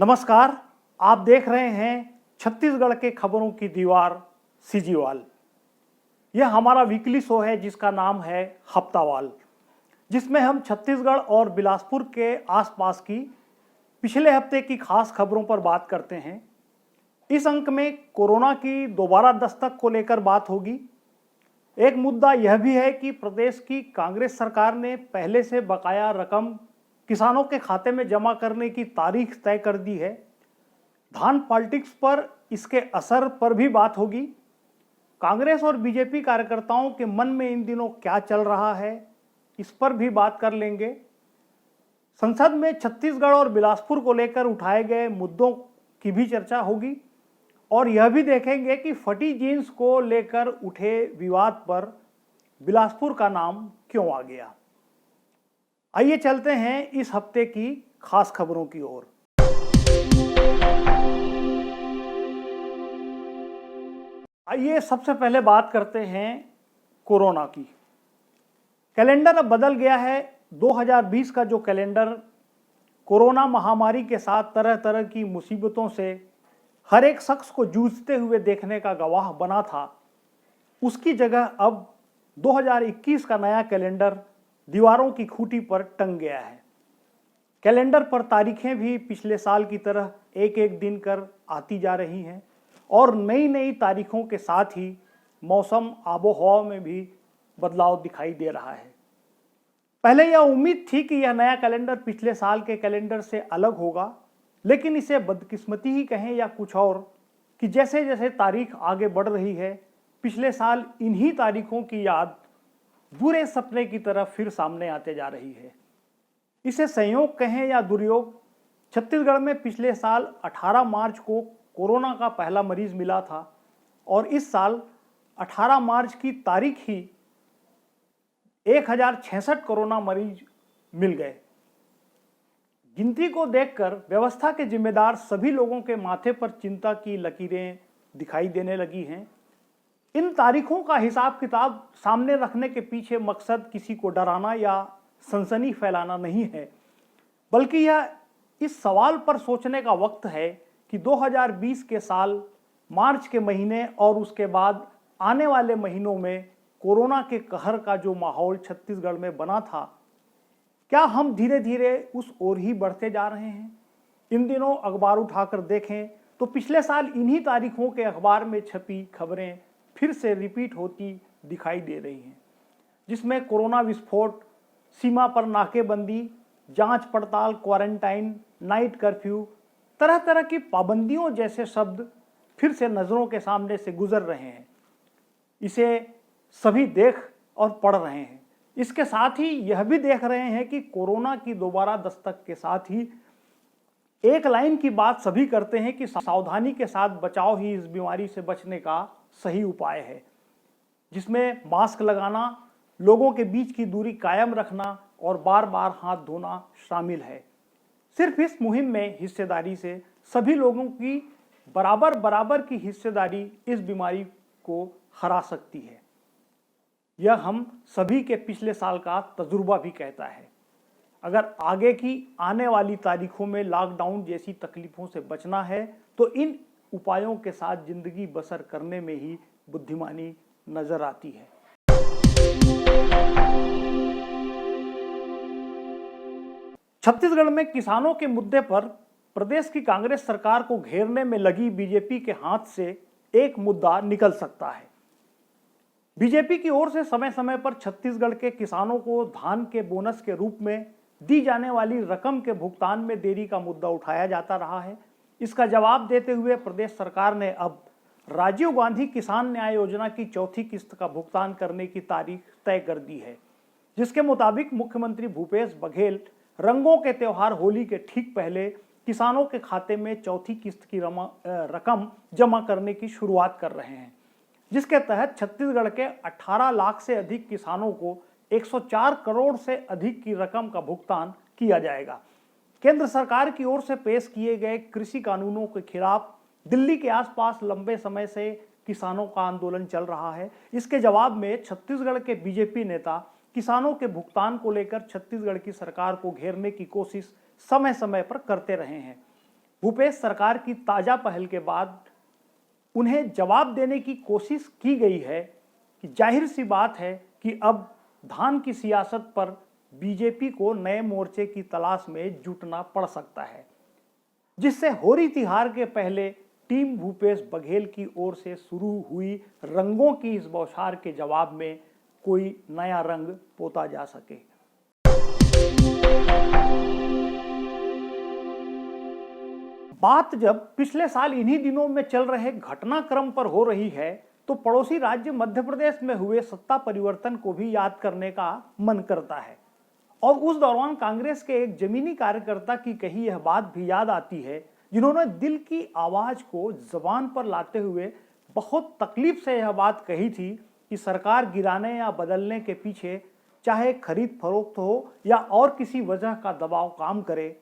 नमस्कार। आप देख रहे हैं छत्तीसगढ़ के खबरों की दीवार सीजीवाल। यह हमारा वीकली शो है जिसका नाम है हफ्तावाल, जिसमें हम छत्तीसगढ़ और बिलासपुर के आसपास की पिछले हफ्ते की खास खबरों पर बात करते हैं। इस अंक में कोरोना की दोबारा दस्तक को लेकर बात होगी। एक मुद्दा यह भी है कि प्रदेश की कांग्रेस सरकार ने पहले से बकाया रकम किसानों के खाते में जमा करने की तारीख तय कर दी है। धान पॉलिटिक्स पर इसके असर पर भी बात होगी। कांग्रेस और बीजेपी कार्यकर्ताओं के मन में इन दिनों क्या चल रहा है, इस पर भी बात कर लेंगे। संसद में छत्तीसगढ़ और बिलासपुर को लेकर उठाए गए मुद्दों की भी चर्चा होगी और यह भी देखेंगे कि फटी जीन्स को लेकर उठे विवाद पर बिलासपुर का नाम क्यों आ गया। आइए चलते हैं इस हफ्ते की खास खबरों की ओर। आइए सबसे पहले बात करते हैं कोरोना की। कैलेंडर अब बदल गया है। 2020 का जो कैलेंडर कोरोना महामारी के साथ तरह तरह की मुसीबतों से हर एक शख्स को जूझते हुए देखने का गवाह बना था, उसकी जगह अब 2021 का नया कैलेंडर दीवारों की खूंटी पर टंग गया है। कैलेंडर पर तारीखें भी पिछले साल की तरह एक एक दिन कर आती जा रही हैं और नई नई तारीखों के साथ ही मौसम आबोहवा में भी बदलाव दिखाई दे रहा है। पहले यह उम्मीद थी कि यह नया कैलेंडर पिछले साल के कैलेंडर से अलग होगा, लेकिन इसे बदकिस्मती ही कहें या कुछ और कि जैसे जैसे तारीख आगे बढ़ रही है, पिछले साल इन्हीं तारीखों की याद बुरे सपने की तरह फिर सामने आते जा रही है। इसे संयोग कहें या दुर्योग, छत्तीसगढ़ में पिछले साल 18 मार्च को कोरोना का पहला मरीज मिला था और इस साल 18 मार्च की तारीख ही 1066 कोरोना मरीज मिल गए। गिनती को देखकर व्यवस्था के जिम्मेदार सभी लोगों के माथे पर चिंता की लकीरें दिखाई देने लगी हैं। इन तारीखों का हिसाब किताब सामने रखने के पीछे मकसद किसी को डराना या सनसनी फैलाना नहीं है, बल्कि यह इस सवाल पर सोचने का वक्त है कि 2020 के साल मार्च के महीने और उसके बाद आने वाले महीनों में कोरोना के कहर का जो माहौल छत्तीसगढ़ में बना था, क्या हम धीरे धीरे उस ओर ही बढ़ते जा रहे हैं। इन दिनों अखबार उठाकर देखें तो पिछले साल इन्हीं तारीखों के अखबार में छपी खबरें फिर से रिपीट होती दिखाई दे रही हैं, जिसमें कोरोना विस्फोट, सीमा पर नाकेबंदी, जांच पड़ताल, क्वारंटाइन, नाइट कर्फ्यू, तरह तरह की पाबंदियों जैसे शब्द फिर से नजरों के सामने से गुजर रहे हैं। इसे सभी देख और पढ़ रहे हैं। इसके साथ ही यह भी देख रहे हैं कि कोरोना की दोबारा दस्तक के साथ ही एक लाइन की बात सभी करते हैं कि सावधानी के साथ बचाव ही इस बीमारी से बचने का सही उपाय है, जिसमें मास्क लगाना, लोगों के बीच की दूरी कायम रखना और बार बार हाथ धोना शामिल है। सिर्फ इस मुहिम में हिस्सेदारी से सभी लोगों की बराबर बराबर की हिस्सेदारी इस बीमारी को हरा सकती है। यह हम सभी के पिछले साल का तजुर्बा भी कहता है। अगर आगे की आने वाली तारीखों में लॉकडाउन जैसी तकलीफों से बचना है तो इन उपायों के साथ जिंदगी बसर करने में ही बुद्धिमानी नजर आती है। छत्तीसगढ़ में किसानों के मुद्दे पर प्रदेश की कांग्रेस सरकार को घेरने में लगी बीजेपी के हाथ से एक मुद्दा निकल सकता है। बीजेपी की ओर से समय समय पर छत्तीसगढ़ के किसानों को धान के बोनस के रूप में दी जाने वाली रकम के भुगतान में देरी का मुद्दा उठाया जाता रहा है। इसका जवाब देते हुए प्रदेश सरकार ने अब राजीव गांधी किसान न्याय योजना की चौथी किस्त का भुगतान करने की तारीख तय कर दी है, जिसके मुताबिक मुख्यमंत्री भूपेश बघेल रंगों के त्योहार होली के ठीक पहले किसानों के खाते में चौथी किस्त की रकम जमा करने की शुरुआत कर रहे हैं, जिसके तहत छत्तीसगढ़ के 18 लाख से अधिक किसानों को 104 करोड़ से अधिक की रकम का भुगतान किया जाएगा। केंद्र सरकार की ओर से पेश किए गए कृषि कानूनों के खिलाफ दिल्ली के आसपास लंबे समय से किसानों का आंदोलन चल रहा है। इसके जवाब में छत्तीसगढ़ के बीजेपी नेता किसानों के भुगतान को लेकर छत्तीसगढ़ की सरकार को घेरने की कोशिश समय समय पर करते रहे हैं। भूपेश सरकार की ताजा पहल के बाद उन्हें जवाब देने की कोशिश की गई है कि जाहिर सी बात है कि अब धान की सियासत पर बीजेपी को नए मोर्चे की तलाश में जुटना पड़ सकता है, जिससे होरी तिहार के पहले टीम भूपेश बघेल की ओर से शुरू हुई रंगों की इस बौछार के जवाब में कोई नया रंग पोता जा सके। बात जब पिछले साल इन्हीं दिनों में चल रहे घटनाक्रम पर हो रही है तो पड़ोसी राज्य मध्य प्रदेश में हुए सत्ता परिवर्तन को भी याद करने का मन करता है और उस दौरान कांग्रेस के एक जमीनी कार्यकर्ता की कही यह बात भी याद आती है, जिन्होंने दिल की आवाज को जबान पर लाते हुए बहुत तकलीफ से यह बात कही थी कि सरकार गिराने या बदलने के पीछे चाहे खरीद फरोख्त हो या और किसी वजह का दबाव काम करे,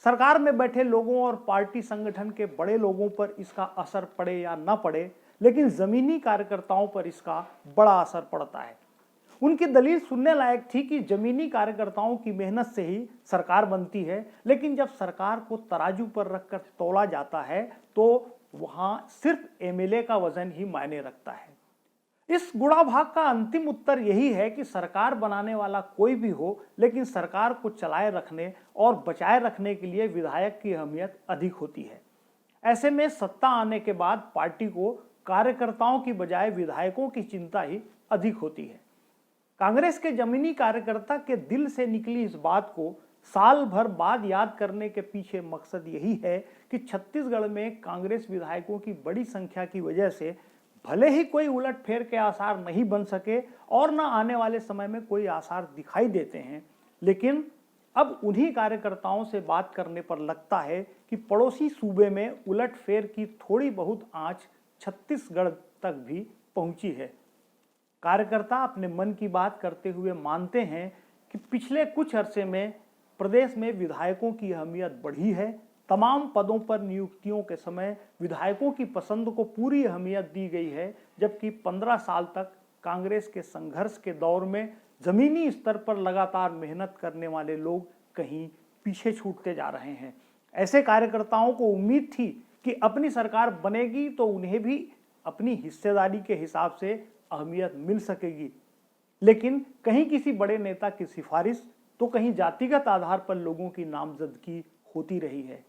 सरकार में बैठे लोगों और पार्टी संगठन के बड़े लोगों पर इसका असर पड़े या न पड़े, लेकिन जमीनी कार्यकर्ताओं पर इसका बड़ा असर पड़ता है। उनकी दलील सुनने लायक थी कि जमीनी कार्यकर्ताओं की मेहनत से ही सरकार बनती है, लेकिन जब सरकार को तराजू पर रखकर तौला जाता है तो वहां सिर्फ एमएलए का वजन ही मायने रखता है। इस गुणा भाग का अंतिम उत्तर यही है कि सरकार बनाने वाला कोई भी हो, लेकिन सरकार को चलाए रखने और बचाए रखने के लिए विधायक की अहमियत अधिक होती है। ऐसे में सत्ता आने के बाद पार्टी को कार्यकर्ताओं की बजाय विधायकों की चिंता ही अधिक होती है। कांग्रेस के जमीनी कार्यकर्ता के दिल से निकली इस बात को साल भर बाद याद करने के पीछे मकसद यही है कि छत्तीसगढ़ में कांग्रेस विधायकों की बड़ी संख्या की वजह से भले ही कोई उलटफेर के आसार नहीं बन सके और न आने वाले समय में कोई आसार दिखाई देते हैं, लेकिन अब उन्हीं कार्यकर्ताओं से बात करने पर लगता है कि पड़ोसी सूबे में उलटफेर की थोड़ी बहुत आंच छत्तीसगढ़ तक भी पहुंची है। कार्यकर्ता अपने मन की बात करते हुए मानते हैं कि पिछले कुछ अरसे में प्रदेश में विधायकों की अहमियत बढ़ी है। तमाम पदों पर नियुक्तियों के समय विधायकों की पसंद को पूरी अहमियत दी गई है, जबकि 15 साल तक कांग्रेस के संघर्ष के दौर में जमीनी स्तर पर लगातार मेहनत करने वाले लोग कहीं पीछे छूटते जा रहे हैं। ऐसे कार्यकर्ताओं को उम्मीद थी कि अपनी सरकार बनेगी तो उन्हें भी अपनी हिस्सेदारी के हिसाब से अहमियत मिल सकेगी, लेकिन कहीं किसी बड़े नेता की सिफारिश तो कहीं जातिगत आधार पर लोगों की नामजदगी होती रही है।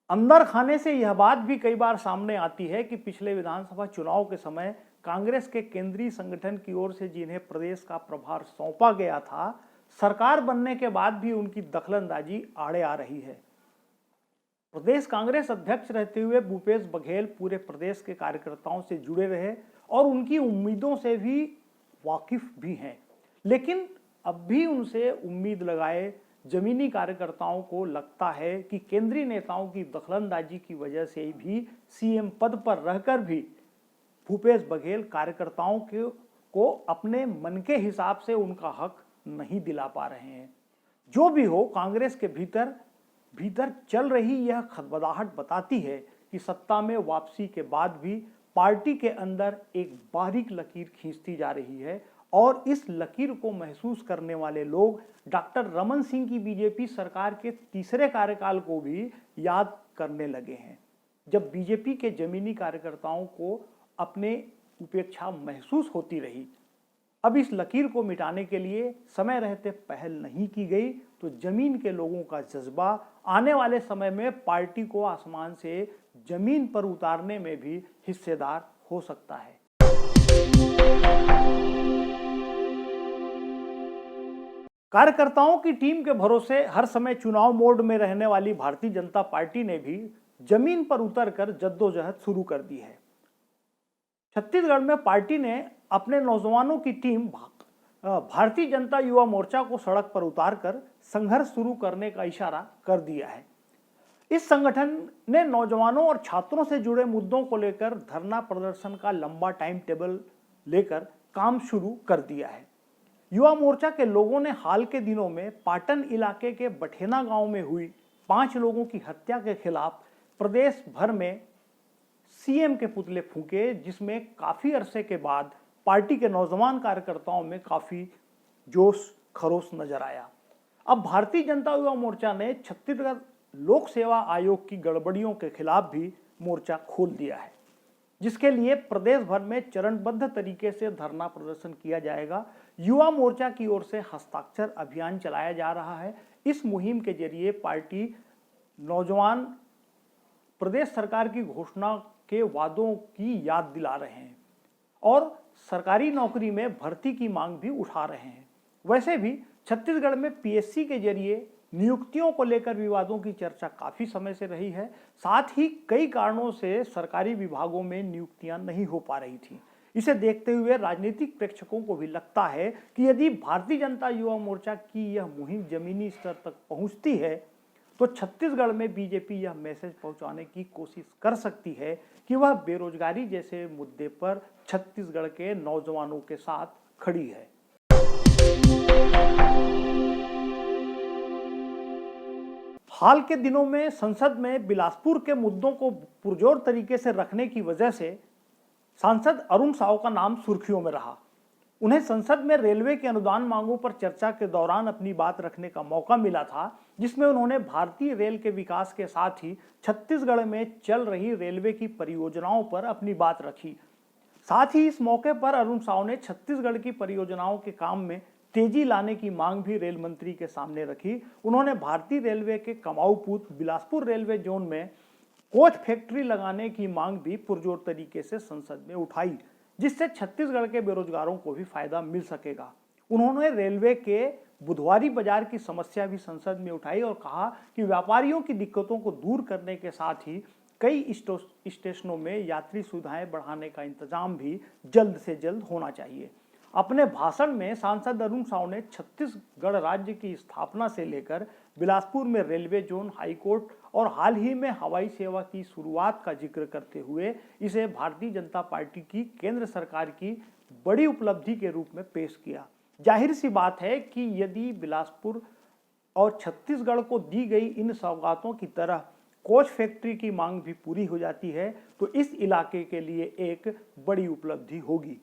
अंदर खाने से यह बात भी कई बार सामने आती है कि पिछले विधानसभा चुनाव के समय कांग्रेस के केंद्रीय संगठन की ओर से जिन्हें प्रदेश का प्रभार सौंपा गया था, सरकार बनने के बाद भी उनकी दखलंदाजी आड़े आ रही है। प्रदेश कांग्रेस अध्यक्ष रहते हुए भूपेश बघेल पूरे प्रदेश के कार्यकर्ताओं से जुड़े रहे और उनकी उम्मीदों से भी वाकिफ भी हैं, लेकिन अब भी उनसे उम्मीद लगाए जमीनी कार्यकर्ताओं को लगता है कि केंद्रीय नेताओं की दखलंदाजी की वजह से भी सीएम पद पर रहकर भी भूपेश बघेल कार्यकर्ताओं को अपने मन के हिसाब से उनका हक नहीं दिला पा रहे हैं। जो भी हो, कांग्रेस के भीतर चल रही यह खदबदाहट बताती है कि सत्ता में वापसी के बाद भी पार्टी के अंदर एक बारीक लकीर खींचती जा रही है और इस लकीर को महसूस करने वाले लोग डॉक्टर रमन सिंह की बीजेपी सरकार के तीसरे कार्यकाल को भी याद करने लगे हैं, जब बीजेपी के जमीनी कार्यकर्ताओं को अपने उपेक्षा महसूस होती रही। अब इस लकीर को मिटाने के लिए समय रहते पहल नहीं की गई तो जमीन के लोगों का जज्बा आने वाले समय में पार्टी को आसमान से जमीन पर उतारने में भी हिस्सेदार हो सकता है। कार्यकर्ताओं की टीम के भरोसे हर समय चुनाव मोड में रहने वाली भारतीय जनता पार्टी ने भी जमीन पर उतरकर जद्दोजहद शुरू कर दी है। छत्तीसगढ़ में पार्टी ने अपने नौजवानों की टीम भारतीय जनता युवा मोर्चा को सड़क पर उतारकर संघर्ष शुरू करने का इशारा कर दिया है। इस संगठन ने नौजवानों और छात्रों से जुड़े मुद्दों को लेकर धरना प्रदर्शन का लंबा टाइम टेबल लेकर काम शुरू कर दिया है। युवा मोर्चा के लोगों ने हाल के दिनों में पाटन इलाके के बठेना गांव में हुई 5 लोगों की हत्या के खिलाफ प्रदेश भर में सीएम के पुतले फूंके, जिसमें काफी अरसे के बाद पार्टी के नौजवान कार्यकर्ताओं में काफी जोश खरोश नजर आया। अब भारतीय जनता युवा मोर्चा ने छत्तीसगढ़ लोक सेवा आयोग की गड़बड़ियों के खिलाफ भी मोर्चा खोल दिया है, जिसके लिए प्रदेश भर में चरणबद्ध तरीके से धरना प्रदर्शन किया जाएगा। युवा मोर्चा की ओर से हस्ताक्षर अभियान चलाया जा रहा है। इस मुहिम के जरिए पार्टी नौजवान प्रदेश सरकार की घोषणा के वादों की याद दिला रहे हैं और सरकारी नौकरी में भर्ती की मांग भी उठा रहे हैं। वैसे भी छत्तीसगढ़ में पीएससी के जरिए नियुक्तियों को लेकर विवादों की चर्चा काफी समय से रही है। साथ ही कई कारणों से सरकारी विभागों में नियुक्तियां नहीं हो पा रही थी। इसे देखते हुए राजनीतिक प्रेक्षकों को भी लगता है कि यदि भारतीय जनता युवा मोर्चा की यह मुहिम जमीनी स्तर तक पहुंचती है तो छत्तीसगढ़ में बीजेपी यह मैसेज पहुंचाने की कोशिश कर सकती है कि वह बेरोजगारी जैसे मुद्दे पर छत्तीसगढ़ के नौजवानों के साथ खड़ी है। हाल के दिनों में संसद में बिलासपुर के मुद्दों को पुरजोर तरीके से रखने की वजह से सांसद अरुण साव का नाम सुर्खियों में रहा। उन्हें संसद में रेलवे के अनुदान मांगों पर चर्चा के दौरान अपनी बात रखने का मौका मिला था, जिसमें उन्होंने भारतीय रेल के विकास के साथ ही छत्तीसगढ़ में चल रही रेलवे की परियोजनाओं पर अपनी बात रखी। साथ ही इस मौके पर अरुण साव ने छत्तीसगढ़ की परियोजनाओं के काम में तेजी लाने की मांग भी रेल मंत्री के सामने रखी। उन्होंने भारतीय रेलवे के कमाऊ पूत बिलासपुर रेलवे जोन में कोच फैक्ट्री लगाने की मांग भी पुरजोर तरीके से संसद में उठाई, जिससे छत्तीसगढ़ के बेरोजगारों को भी फायदा मिल सकेगा। उन्होंने रेलवे के बुधवारी बाजार की समस्या भी संसद में उठाई और कहा कि व्यापारियों की दिक्कतों को दूर करने के साथ ही कई स्टेशनों में यात्री सुविधाएं बढ़ाने का इंतजाम भी जल्द से जल्द होना चाहिए। अपने भाषण में सांसद अरुण साव ने छत्तीसगढ़ राज्य की स्थापना से लेकर बिलासपुर में रेलवे जोन, हाईकोर्ट और हाल ही में हवाई सेवा की शुरुआत का जिक्र करते हुए इसे भारतीय जनता पार्टी की केंद्र सरकार की बड़ी उपलब्धि के रूप में पेश किया। जाहिर सी बात है कि यदि बिलासपुर और छत्तीसगढ़ को दी गई इन सौगातों की तरह कोच फैक्ट्री की मांग भी पूरी हो जाती है तो इस इलाके के लिए एक बड़ी उपलब्धि होगी।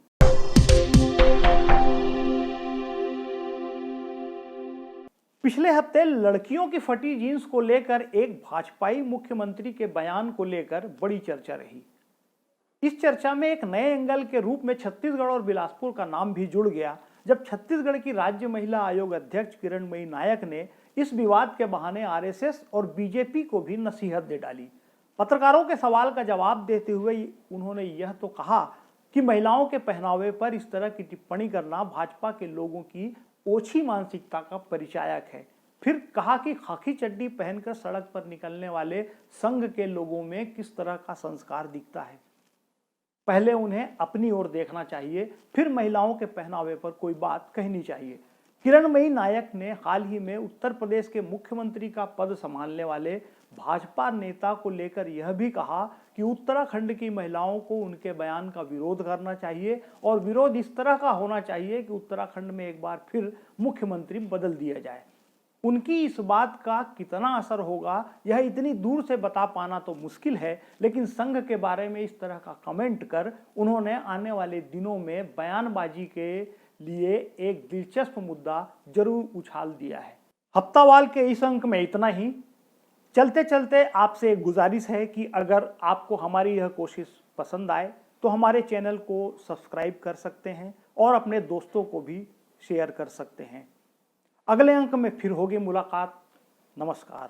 पिछले हफ्ते लड़कियों की फटी जींस को लेकर एक भाजपाई मुख्यमंत्री के बयान को लेकर बड़ी चर्चा रही। इस चर्चा में एक नए एंगल के रूप में छत्तीसगढ़ और बिलासपुर का नाम भी जुड़ गया, जब छत्तीसगढ़ की राज्य महिला आयोग अध्यक्ष किरणमयी नायक ने इस विवाद के बहाने आरएसएस और बीजेपी को भी नसीहत दे डाली। पत्रकारों के सवाल का जवाब देते हुए उन्होंने यह तो कहा कि महिलाओं के पहनावे पर इस तरह की टिप्पणी करना भाजपा के लोगों की ओछी मानसिकता का परिचायक है। फिर कहा कि खाकी चड्डी पहनकर सड़क पर निकलने वाले संघ के लोगों में किस तरह का संस्कार दिखता है। पहले उन्हें अपनी ओर देखना चाहिए, फिर महिलाओं के पहनावे पर कोई बात कहनी चाहिए। किरणमयी नायक ने हाल ही में उत्तर प्रदेश के मुख्यमंत्री का पद संभालने वाले भाजपा नेता को लेकर यह भी कहा कि उत्तराखंड की महिलाओं को उनके बयान का विरोध करना चाहिए और विरोध इस तरह का होना चाहिए कि उत्तराखंड में एक बार फिर मुख्यमंत्री बदल दिया जाए। उनकी इस बात का कितना असर होगा यह इतनी दूर से बता पाना तो मुश्किल है, लेकिन संघ के बारे में इस तरह का कमेंट कर उन्होंने आने वाले दिनों में बयानबाजी के लिए एक दिलचस्प मुद्दा जरूर उछाल दिया है। हफ्तावाल के इस अंक में इतना ही। चलते चलते आपसे एक गुजारिश है कि अगर आपको हमारी यह कोशिश पसंद आए तो हमारे चैनल को सब्सक्राइब कर सकते हैं और अपने दोस्तों को भी शेयर कर सकते हैं। अगले अंक में फिर होगी मुलाकात। नमस्कार।